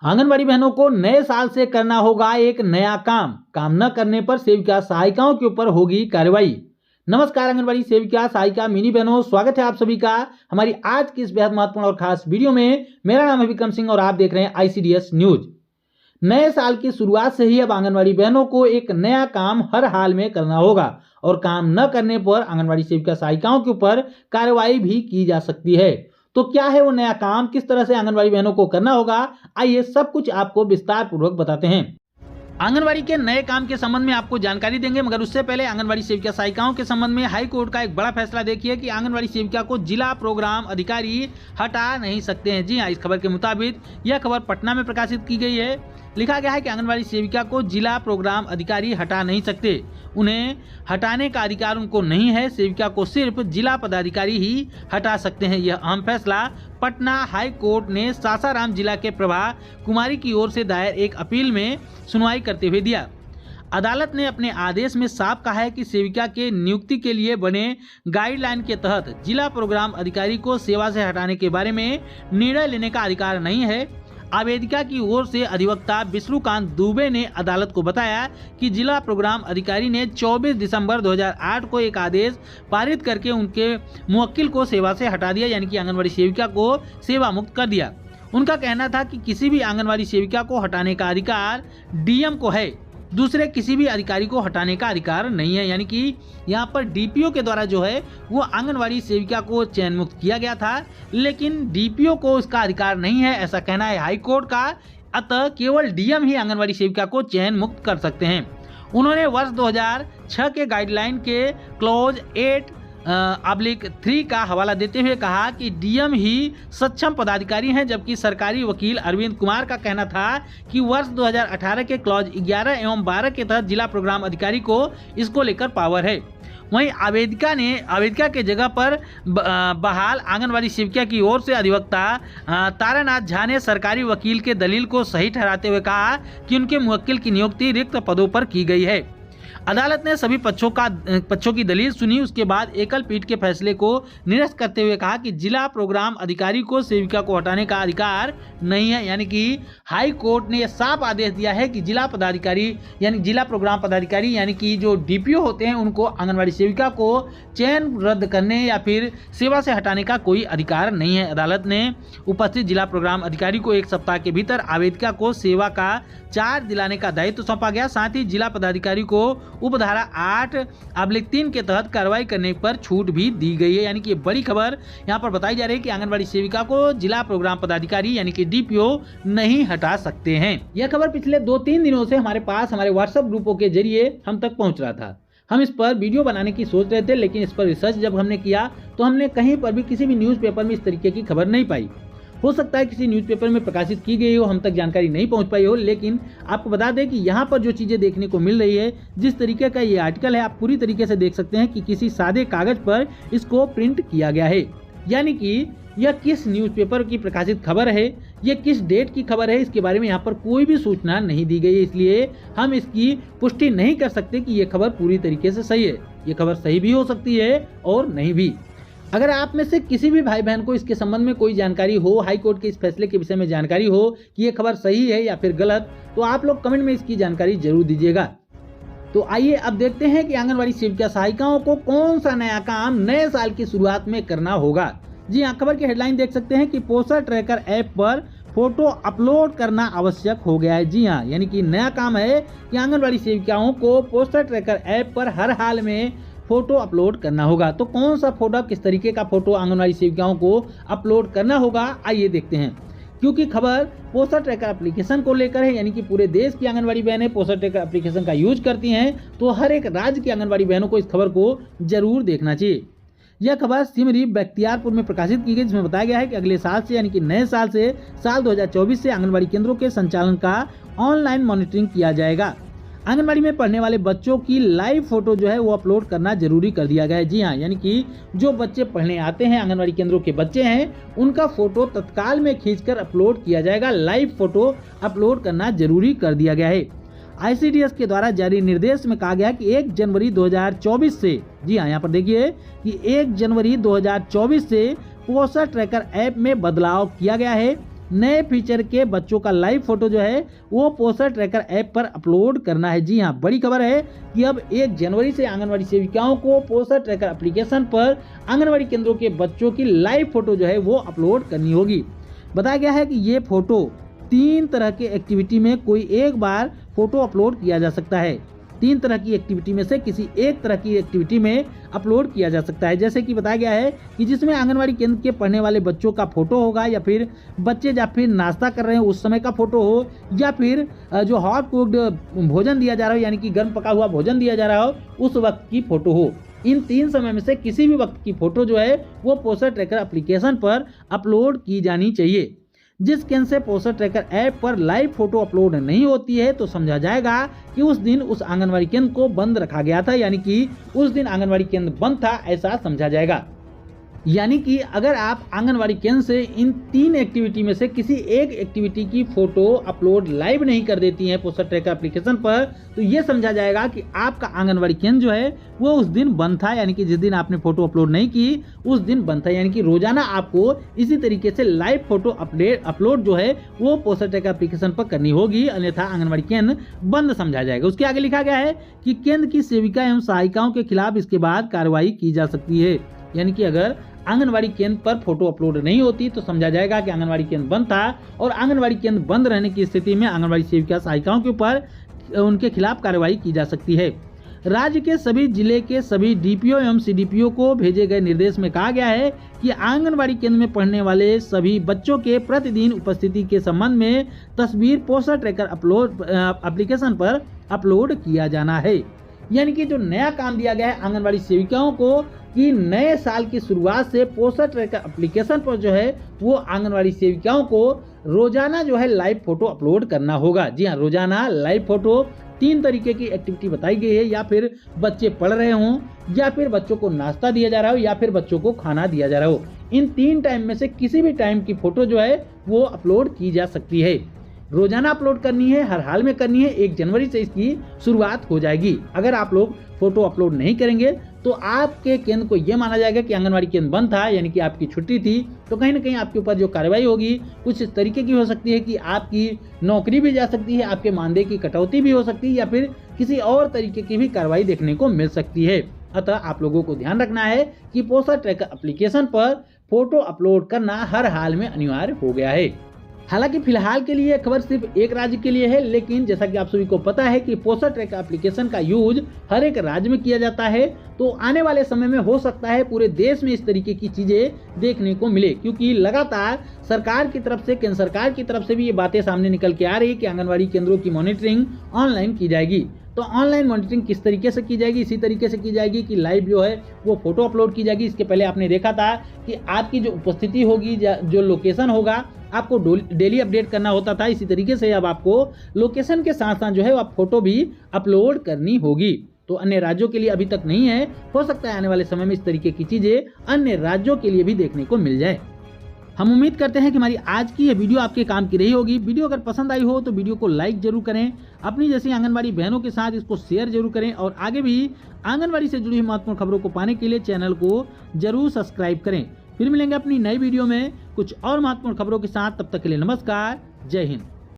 आंगनबाड़ी बहनों को नए साल से करना होगा एक नया काम न करने पर सेविका सहायिकाओं के ऊपर होगी कार्रवाई। नमस्कार आंगनबाड़ी सेविका सहायिका मिनी बहनों, स्वागत है आप सभी का हमारी आज की इस बेहद महत्वपूर्ण और खास वीडियो में। मेरा नाम है विक्रम सिंह और आप देख रहे हैं ICDS न्यूज। नए साल की शुरुआत से ही अब आंगनबाड़ी बहनों को एक नया काम हर हाल में करना होगा और काम न करने पर आंगनबाड़ी सेविका सहायिकाओं के ऊपर कार्रवाई भी की जा सकती है। तो क्या है वो नया काम, किस तरह से आंगनबाड़ी बहनों को करना होगा, आइए सब कुछ आपको विस्तार पूर्वक बताते हैं। आंगनबाड़ी के नए काम के संबंध में आपको जानकारी देंगे, मगर उससे पहले आंगनबाड़ी सेविका सहायिकाओं के संबंध में हाई कोर्ट का एक बड़ा फैसला देखिए कि आंगनबाड़ी सेविका को जिला प्रोग्राम अधिकारी हटा नहीं सकते हैं। जी हाँ, इस खबर के मुताबिक यह खबर पटना में प्रकाशित की गई है। लिखा गया है कि आंगनबाड़ी सेविका को जिला प्रोग्राम अधिकारी हटा नहीं सकते, उन्हें हटाने का अधिकार उनको नहीं है। सेविका को सिर्फ जिला पदाधिकारी ही हटा सकते हैं। यह अहम फैसला पटना हाई कोर्ट ने सासाराम जिला के प्रभा कुमारी की ओर से दायर एक अपील में सुनवाई करते हुए दिया। अदालत ने अपने आदेश में साफ कहा है कि सेविका के नियुक्ति के लिए बने गाइडलाइन के तहत जिला प्रोग्राम अधिकारी को सेवा से हटाने के बारे में निर्णय लेने का अधिकार नहीं है। आवेदिका की ओर से अधिवक्ता विष्णुकांत दुबे ने अदालत को बताया कि जिला प्रोग्राम अधिकारी ने 24 दिसंबर 2008 को एक आदेश पारित करके उनके मुवक्किल को सेवा से हटा दिया, यानी कि आंगनबाड़ी सेविका को सेवा मुक्त कर दिया। उनका कहना था कि किसी भी आंगनबाड़ी सेविका को हटाने का अधिकार DM को है, दूसरे किसी भी अधिकारी को हटाने का अधिकार नहीं है। यानी कि यहाँ पर DPO के द्वारा जो है वो आंगनबाड़ी सेविका को चयन मुक्त किया गया था, लेकिन DPO को इसका अधिकार नहीं है, ऐसा कहना है हाई कोर्ट का। अतः केवल DM ही आंगनबाड़ी सेविका को चयन मुक्त कर सकते हैं। उन्होंने वर्ष 2006 के गाइडलाइन के क्लॉज 8/3 का हवाला देते हुए कहा कि DM ही सक्षम पदाधिकारी हैं, जबकि सरकारी वकील अरविंद कुमार का कहना था कि वर्ष 2018 के क्लॉज 11 एवं 12 के तहत जिला प्रोग्राम अधिकारी को इसको लेकर पावर है। वहीं आवेदिका के जगह पर बहाल आंगनबाड़ी सेविका की ओर से अधिवक्ता तारानाथ झा ने सरकारी वकील के दलील को सही ठहराते हुए कहा कि उनके मुवक्किल की नियुक्ति रिक्त पदों पर की गई है। अदालत ने सभी पक्षों की दलील सुनी, उसके बाद एकल पीठ के फैसले को निरस्त करते हुए कहा कि जिला प्रोग्राम अधिकारी को सेविका को हटाने का अधिकार नहीं है। यानी कि हाई कोर्ट ने यह साफ आदेश दिया है कि जिला पदाधिकारी यानी जिला प्रोग्राम पदाधिकारी यानी कि जो DPO होते हैं उनको आंगनबाड़ी सेविका को चयन रद्द करने या फिर सेवा से हटाने का कोई अधिकार नहीं है। अदालत ने उपस्थित जिला प्रोग्राम अधिकारी को 1 सप्ताह के भीतर आवेदिका को सेवा का चार्ज दिलाने का दायित्व सौंपा गया। साथ ही जिला पदाधिकारी को उपधारा 8/3 के तहत कार्रवाई करने पर छूट भी दी गई है। यानी कि बड़ी खबर यहाँ पर बताई जा रही है कि आंगनबाड़ी सेविका को जिला प्रोग्राम पदाधिकारी यानी कि DPO नहीं हटा सकते हैं। यह खबर पिछले 2-3 दिनों से हमारे पास हमारे WhatsApp ग्रुपों के जरिए हम तक पहुंच रहा था। हम इस पर वीडियो बनाने की सोच रहे थे, लेकिन इस पर रिसर्च जब हमने किया तो हमने कहीं पर भी किसी भी न्यूज़पेपर में इस तरीके की खबर नहीं पाई। हो सकता है किसी न्यूज़पेपर में प्रकाशित की गई हो, हम तक जानकारी नहीं पहुंच पाई हो, लेकिन आपको बता दें कि यहाँ पर जो चीज़ें देखने को मिल रही है, जिस तरीके का ये आर्टिकल है, आप पूरी तरीके से देख सकते हैं कि किसी सादे कागज पर इसको प्रिंट किया गया है। यानी कि यह किस न्यूज़पेपर की प्रकाशित खबर है, यह किस डेट की खबर है, इसके बारे में यहाँ पर कोई भी सूचना नहीं दी गई है। इसलिए हम इसकी पुष्टि नहीं कर सकते कि यह खबर पूरी तरीके से सही है। ये खबर सही भी हो सकती है और नहीं भी। अगर आप में से किसी भी भाई बहन को इसके संबंध में कोई जानकारी हो, हाई कोर्ट के इस फैसले के विषय में जानकारी हो कि ये खबर सही है या फिर गलत, तो आप लोग कमेंट में इसकी जानकारी जरूर दीजिएगा। तो आइए अब देखते हैं कि आंगनबाड़ी सेविका सहायिकाओं को कौन सा नया काम नए साल की शुरुआत में करना होगा। जी हाँ, खबर की हेडलाइन देख सकते हैं कि पोस्टर ट्रैकर ऐप पर फोटो अपलोड करना आवश्यक हो गया है। जी हाँ, यानी कि नया काम है कि आंगनबाड़ी सेविकाओं को पोस्टर ट्रैकर ऐप पर हर हाल में फोटो अपलोड करना होगा। तो कौन सा फोटो, किस तरीके का फोटो आंगनबाड़ी सेविकाओं को अपलोड करना होगा, आइए देखते हैं। क्योंकि खबर पोस्टर ट्रैकर एप्लीकेशन को लेकर है, यानी कि पूरे देश की आंगनबाड़ी बहनें पोस्टर ट्रैकर एप्लीकेशन का यूज करती हैं, तो हर एक राज्य की आंगनबाड़ी बहनों को इस खबर को जरूर देखना चाहिए। यह खबर सिमरी बख्तियारपुर में प्रकाशित की गई, जिसमें बताया गया है कि अगले साल से यानी कि नए साल से साल 2024 से आंगनबाड़ी केंद्रों के संचालन का ऑनलाइन मॉनिटरिंग किया जाएगा। आंगनबाड़ी में पढ़ने वाले बच्चों की लाइव फोटो जो है वो अपलोड करना जरूरी कर दिया गया है। जी हाँ, यानी कि जो बच्चे पढ़ने आते हैं, आंगनबाड़ी केंद्रों के बच्चे हैं, उनका फोटो तत्काल में खींचकर अपलोड किया जाएगा। लाइव फोटो अपलोड करना जरूरी कर दिया गया है। ICDS के द्वारा जारी निर्देश में कहा गया कि 1 जनवरी 2024 से, जी हाँ, यहाँ पर देखिए कि 1 जनवरी 2024 से पोस्टर ट्रैकर ऐप में बदलाव किया गया है। नए फीचर के बच्चों का लाइव फोटो जो है वो पोस्टर ट्रैकर ऐप पर अपलोड करना है। जी हाँ, बड़ी खबर है कि अब 1 जनवरी से आंगनवाड़ी सेविकाओं को पोस्टर ट्रैकर एप्लीकेशन पर आंगनवाड़ी केंद्रों के बच्चों की लाइव फोटो जो है वो अपलोड करनी होगी। बताया गया है कि ये फोटो 3 तरह के एक्टिविटी में कोई एक बार फोटो अपलोड किया जा सकता है। 3 तरह की एक्टिविटी में से किसी एक तरह की एक्टिविटी में अपलोड किया जा सकता है। जैसे कि बताया गया है कि जिसमें आंगनवाड़ी केंद्र के पढ़ने वाले बच्चों का फोटो होगा, या फिर बच्चे या फिर नाश्ता कर रहे हैं उस समय का फोटो हो, या फिर जो हॉट कुक्ड भोजन दिया जा रहा हो यानी कि गर्म पका हुआ भोजन दिया जा रहा हो उस वक्त की फोटो हो। इन 3 समय में से किसी भी वक्त की फोटो जो है वो पोस्टर ट्रैकर एप्लीकेशन पर अपलोड की जानी चाहिए। जिस केंद्र से पोस्टर ट्रैकर ऐप पर लाइव फोटो अपलोड नहीं होती है तो समझा जाएगा कि उस दिन उस आंगनवाड़ी केंद्र को बंद रखा गया था, यानी कि उस दिन आंगनवाड़ी केंद्र बंद था, ऐसा समझा जाएगा। यानी कि अगर आप आंगनवाड़ी केंद्र से इन 3 एक्टिविटी में से किसी एक एक्टिविटी की फोटो अपलोड लाइव नहीं कर देती हैं पोस्टर ट्रैकर एप्लीकेशन पर, तो ये समझा जाएगा कि आपका आंगनवाड़ी केंद्र जो है वो उस दिन बंद था, यानी कि जिस दिन आपने फोटो अपलोड नहीं की उस दिन बंद था। यानी कि रोजाना आपको इसी तरीके से लाइव फोटो अपलोड जो है वो पोस्टर ट्रैकर एप्लीकेशन पर करनी होगी, अन्यथा आंगनवाड़ी केंद्र बंद समझा जाएगा। उसके आगे लिखा गया है कि केंद्र की सेविका एवं सहायिकाओं के खिलाफ इसके बाद कार्रवाई की जा सकती है। यानी कि अगर आंगनवाड़ी केंद्र पर फोटो अपलोड नहीं होती तो समझा जाएगा कि आंगनवाड़ी केंद्र बंद था, और आंगनवाड़ी केंद्र बंद रहने की स्थिति में आंगनवाड़ी सेविका सहायिकाओं के ऊपर उनके खिलाफ कार्रवाई की जा सकती है। राज्य के सभी जिले के सभी डीपीओ एवं सीडीपीओ को भेजे गए निर्देश में कहा गया है कि आंगनवाड़ी केंद्र में पढ़ने वाले सभी बच्चों के प्रतिदिन उपस्थिति के संबंध में तस्वीर पोस्टर ट्रैकर एप्लीकेशन पर अपलोड किया जाना है। यानी कि जो नया काम दिया गया है आंगनवाड़ी सेविकाओं को कि नए साल की शुरुआत से पोस्टर ट्रैकर एप्लीकेशन पर जो है वो आंगनवाड़ी सेविकाओं को रोजाना जो है लाइव फोटो अपलोड करना होगा। जी हाँ, रोजाना लाइव फोटो 3 तरीके की एक्टिविटी बताई गई है, या फिर बच्चे पढ़ रहे हों, या फिर बच्चों को नाश्ता दिया जा रहा हो, या फिर बच्चों को खाना दिया जा रहा हो। इन 3 टाइम में से किसी भी टाइम की फोटो जो है वो अपलोड की जा सकती है। रोजाना अपलोड करनी है, हर हाल में करनी है। 1 जनवरी से इसकी शुरुआत हो जाएगी। अगर आप लोग फोटो अपलोड नहीं करेंगे तो आपके केंद्र को यह माना जाएगा कि आंगनवाड़ी केंद्र बंद था, यानी कि आपकी छुट्टी थी, तो कहीं ना कहीं आपके ऊपर जो कार्रवाई होगी कुछ इस तरीके की हो सकती है कि आपकी नौकरी भी जा सकती है, आपके मानदेय की कटौती भी हो सकती है, या फिर किसी और तरीके की भी कार्रवाई देखने को मिल सकती है। अतः आप लोगों को ध्यान रखना है कि पोस्टर ट्रैकर एप्लीकेशन पर फोटो अपलोड करना हर हाल में अनिवार्य हो गया है। हालांकि फिलहाल के लिए खबर सिर्फ एक राज्य के लिए है, लेकिन जैसा कि आप सभी को पता है कि पोस्टर ट्रैकर एप्लीकेशन का यूज हर एक राज्य में किया जाता है, तो आने वाले समय में हो सकता है पूरे देश में इस तरीके की चीजें देखने को मिले, क्योंकि लगातार सरकार की तरफ से, केंद्र सरकार की तरफ से भी ये बातें सामने निकल के आ रही है कि आंगनवाड़ी केंद्रों की मॉनिटरिंग ऑनलाइन की जाएगी। तो ऑनलाइन मॉनिटरिंग किस तरीके से की जाएगी? इसी तरीके से की जाएगी कि लाइव जो है वो फोटो अपलोड की जाएगी। इसके पहले आपने देखा था कि आपकी जो उपस्थिति होगी, जो लोकेशन होगा, आपको डेली अपडेट करना होता था। इसी तरीके से अब आपको लोकेशन के साथ साथ जो है आप फोटो भी अपलोड करनी होगी। तो अन्य राज्यों के लिए अभी तक नहीं है, हो सकता है आने वाले समय में इस तरीके की चीजें अन्य राज्यों के लिए भी देखने को मिल जाए। हम उम्मीद करते हैं कि हमारी आज की यह वीडियो आपके काम की रही होगी। वीडियो अगर पसंद आई हो तो वीडियो को लाइक जरूर करें, अपनी जैसी आंगनवाड़ी बहनों के साथ इसको शेयर जरूर करें, और आगे भी आंगनवाड़ी से जुड़ी हुई महत्वपूर्ण खबरों को पाने के लिए चैनल को जरूर सब्सक्राइब करें। फिर मिलेंगे अपनी नई वीडियो में कुछ और महत्वपूर्ण खबरों के साथ। तब तक के लिए नमस्कार, जय हिंद।